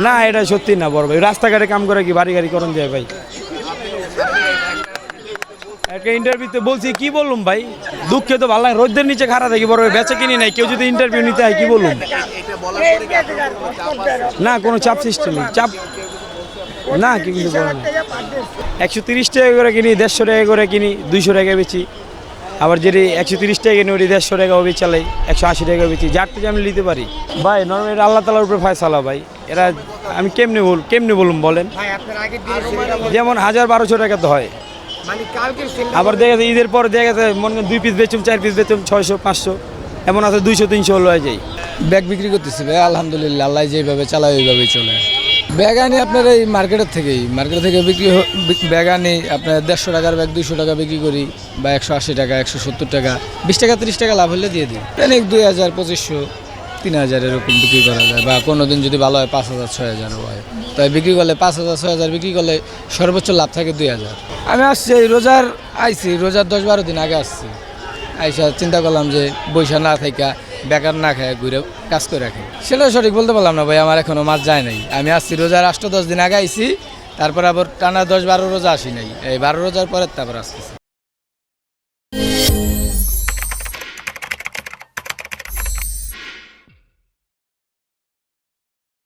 না এটা সত্যি না বড় ভাই, রাস্তাঘাটে কাম করে কি বাড়ি গাড়ি করণ যায় ভাই? একটা ইন্টারভিউতে বলছি, কি বললাম ভাই, দুঃখে তো ভালো লাগে, রোদের নিচে খাড়া থাকি বড় ভাই, বেচা কিনি নাই, কেউ যদি ইন্টারভিউ নিতে হয় কি বলুন? না কোনো চাপ সিস্টেম নেই, চাপ না কিন্তু বলো না। 130 টাকা করে কিনি, 150 টাকা করে কিনি, 200 টাকা বেচি। আবার যেটি 130 টাকা কিনি ওটি 150 টাকাও চালাই, 180 টাকা বেচি, যারটা যে আমি নিতে পারি ভাই। নর্মালি এটা আল্লাহ তাআলার উপরে ফয়সালা ভাই। এরা আমি কেমনে বলুন বলেন? যেমন 1000-1200 টাকা তো হয়, আবার দেখা যায় ঈদের পর দেখা যায় মনে করেন 2 পিস বেচুম, 4 পিস বেচুম, 600-500, এমন আছে 200-300 লয়ে যায়। ব্যাগ বিক্রি করতেছি ভাই, আলহামদুলিল্লাহ, আল্লাহ যেভাবে চালায় ওইভাবেই চলে। ব্যাগ আনি আপনার এই মার্কেট থেকে ব্যাগ আনি আপনার 150 টাকার ব্যাগ 200 টাকা বিক্রি করি, বা 180 টাকা, 170 টাকা, 20 টাকা 30 টাকা লাভ হলে দিয়ে দিই। অনেক 2000, 2500, 3000 এরকম বিক্রি করা যায়, বা কোনো দিন যদি ভালো হয় 5000, 6000 হয়। তাই বিক্রি করলে 5000, 6000 বিক্রি করলে সর্বোচ্চ লাভ থাকে 2000। আমি আসছি রোজার রোজার 10-12 দিন আগে আসছি। আইসা চিন্তা করলাম যে বৈশা না থাকা, বেকার না খায় ঘুরে কাজ করে রাখে। সেটা সঠিক বলতে পারলাম না ভাই, আমার এখনো মাছ যায় নাই। আমি আসছি রোজার 8-10 দিন আগে আইছি, তারপর আবার টানা 10-12 রোজা আসি নাই, এই 12 রোজার পরে তারপর আসতেছি।